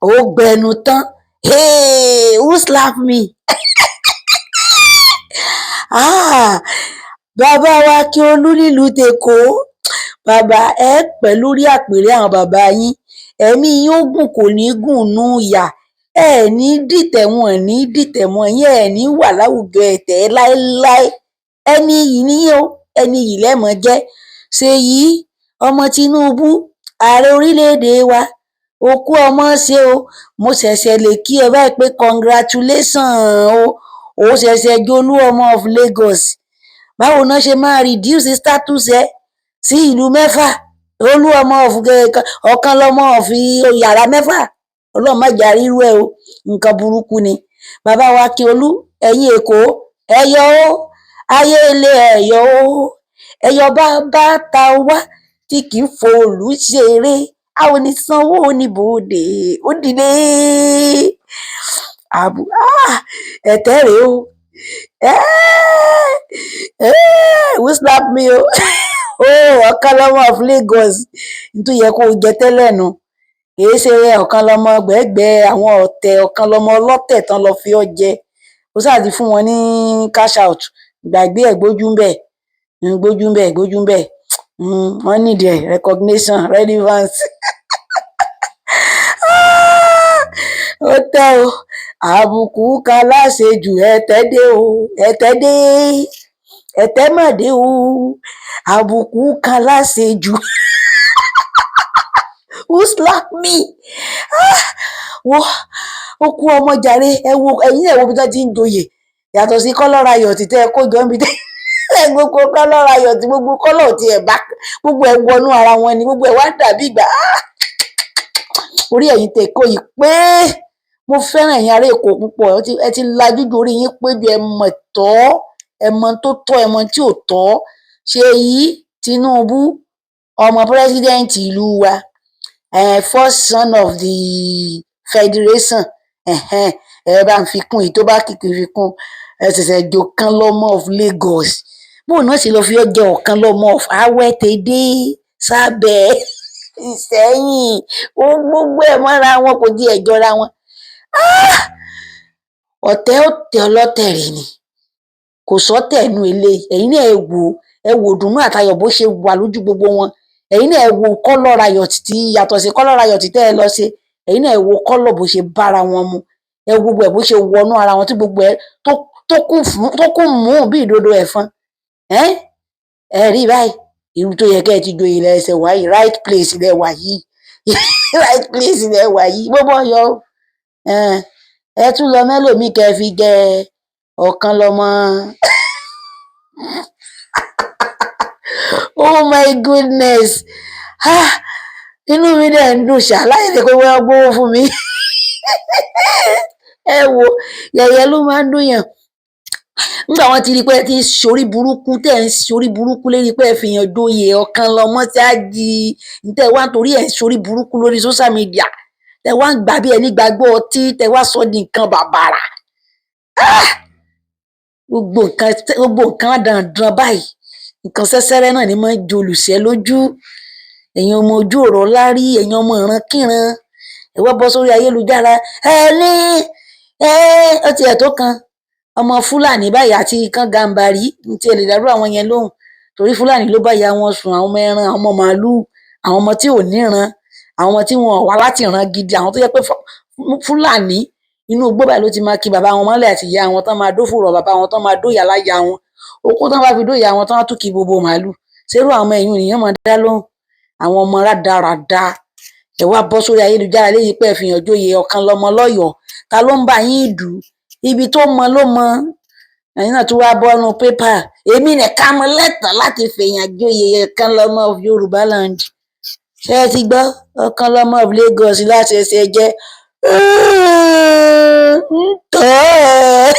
ó gbẹnu tán. Hey, who slap me? Bàbá wa Akíolú nílùú tèkó, bàbá ẹ pẹ́ lórí àpèrè àwọn bàbá yín, ẹ̀mí yín ó gùn kò ní gùn nú ìyà, ẹ ní dìtẹ̀ wọn ní dìtẹ̀ mọ́ yín, ẹ ní wà láwùjọ ẹ̀tẹ́ láéláé. Ẹni iyì níyìn o, ẹni iyì lẹ́mọ̀ jẹ́. Ṣèyí ọmọ Tinubu, ààrẹ orílẹ̀-èdè wa, o kú ọmọ ṣe o, mo ṣẹ̀ṣẹ̀ lè kí ẹ báyìí pé congratulation o, o ṣẹ̀ṣẹ̀ jolú ọmọ of Lagos. Báwo náà ṣe máa reduce status ẹ sí ìlú mẹ́fà, olú ọmọ of ọ̀kan lọ́mọ of yàrá mẹ́fà? Ọlọ́run má jẹ́ rírú ẹ o, nǹkan burúkú ni. Bàbá wa Akíolú, ẹ̀yin Èkó, ẹ yọ̀ o, ayé ilé ẹ yọ̀ o, ẹyọ bàbá ta wá tí kì í fòòlù ṣeré, àwọn onísanwó oníbòde ó dìde. Ẹ̀tẹ́ rèé o, who slap me o? Ọ̀kan lọ́mọ of Lagos, nítorí yẹ kó o jẹ tẹ́lẹ̀ nu, kìí ṣe ọ̀kan lọ́mọ gbẹ́gbẹ́ àwọn ọ̀tẹ̀, ọ̀kan lọ́mọ ọlọ́tẹ̀ tán lọ fi ọ́ jẹ. Ó sáà ti fún wọn ní cash out, gbàgbé ẹ̀, gbójú ń bẹ̀, gbójú ń bẹ̀, gbójú ń bẹ̀. Wọ́n need recognition, relevance. Ó tẹ́ o, àbùkù kan láṣejù ẹ̀tẹ́ dé o, ẹ̀tẹ́ dé, ẹ̀tẹ́ mà dé o, àbùkù kan láṣejù. Who slap me? Ó kú ọmọ jàre, ẹ̀yin ẹ̀ wo bí wọ́n ti ń joyè, yàtọ̀ sí kọ́lọ́ rayọ̀ tí tẹ́ ẹ kó jọ ń bi tẹ́ gbogbo kọ́lọ́ rayọ̀ tí gbogbo kọ́lọ̀ tí ẹ̀ bá gbogbo ẹ̀ wọnú ara wọn ni, gbogbo ẹ̀ wá dàbí ìgbà. Orí ẹ̀yin tèkó yìí pé mo fẹ́ràn ẹ̀yin ará Èkó púpọ̀, ẹ ti lajú ju orí yín pé ju ẹmọ̀ tọ́, ẹmọ tó tọ́, ẹmọ tí ò tọ́. Ṣèyí Tinubu, ọmọ pírẹsidẹ́ǹtì ìlú wa, first son of the federation, ẹ bá ń fi kún èyí tó bá kìkì fi kún, ẹ ṣẹ̀ṣẹ̀ jọ kan lọ́mọ of Lagos. Bóun náà sì lọ fi ọjọ́ ọ̀kan lọ́mọ of Awẹ́tẹ̀dé, Sábẹ̀, Ìṣẹ́yìn, gbogbo ẹ̀ mọ́ra wọn kò di ẹ̀jọ́ra wọn. Ọ̀tẹ̀ ó tẹ ọlọ́tẹ̀ rè ni, kò sọ́tẹ̀ nú eléyìí. Ẹ̀yin náà ẹ wò dùnú àtayọ̀ bó ṣe wà lójú gbogbo wọn. Ẹ̀yin náà ẹ wo kọ́lọ̀ rayọ̀ tí yàtọ̀ sí kọ́lọ̀ rayọ̀ tí tẹ́ ẹ lọ ṣe. Ẹ̀yin náà ẹ wo kọ́lọ̀ bó ṣe bára wọn mu, ẹ wo gbogbo ẹ̀ bó ṣe wọnú ara wọn tí gbogbo ẹ̀ tó kún mú bí ìdodo ẹ̀fọn. Ẹ rí báyìí, irú tó yẹ kẹ́ ẹ ti joyè lẹ́sẹ̀ wá yìí, right place lẹ wà yìí, right place lẹ wà yìí, gbogbo ọyọ ẹ tún lọ mẹ́lòmíì kẹ́ ẹ fi jẹ ọ̀kan lọ́mọ. Oh my goodness, inú mi dẹ̀ ń dùn ṣá, láì lè pé wọ́n gbówó fún mi. Ẹ wo, yẹ̀yẹ́ ló máa ń dùn yàn. Nígbà wọn ti rí pé ẹ ti ń ṣorí burúkú, tẹ́ ẹ ń ṣorí burúkú lérí pé ẹ fi yàn joyè ọ̀kan lọ́mọ ṣáàjì, tẹ́ ẹ wá nítorí ẹ̀ ń ṣorí burúkú lórí social media, tẹ́ ẹ wá ń gbà bí ẹni gbàgbọ́ ọtí, tẹ́ ẹ wá sọ di nǹkan bàbàrà. Gbogbo nǹkan dandan báyìí, nǹkan sẹ́sẹ́rẹ́ náà ni máa ń jolùṣẹ́ lójú. Ẹ̀yin ọmọ ojú ọ̀rọ̀ lárí, ẹ̀yin ọmọ ìrankíran, ẹ wá bọ́ sórí ayélujára, ó ti ẹ̀ tó kan ọmọ Fúlàní báyìí àti kan Gàmbàrí, ní ti ẹ̀ lè dárú àwọn yẹn lóhùn, torí Fúlàní ló bá ìyá wọn sùn, àwọn ọmọ ẹran, àwọn ọmọ màálùú, àwọn ọmọ tí ò níran, àwọn ọmọ tí wọn wá láti ìran gidi, àwọn tó jẹ́ pé Fúlàní inú igbó báyìí ló ti máa ki bàbá wọn mọ́lẹ̀ àti ìyá wọn tán máa dófòrò bàbá wọn tán máa dóyà láyà wọn, okó tán bá fi dóyà wọn tán á tún kí gbogbo màálùú. Ṣérú àwọn ọmọ ẹ̀yìn ènìyàn máa dá lóhùn? Àwọn ọmọ rádaràda, ẹ wá bọ́ sórí ayélujára léyìí pé ẹ fi hàn joyè ọ̀kan lọ́mọ lọ́yọ̀ọ́. Ta ló ń bá yín dù? Ibi tó mọ ló mọ. Ẹ̀yin náà tún wá bọ́nu pépà, èmi nìkan mo lẹ́tọ̀ọ́ láti fèèyàn joyè ọ̀kan lọ́mọ of Yorùbá land. Ṣé ẹ ti gbọ́? Ọ̀kan lọ́mọ of Lagos láti ẹsẹ̀ jẹ́ ń tọ́ ẹ.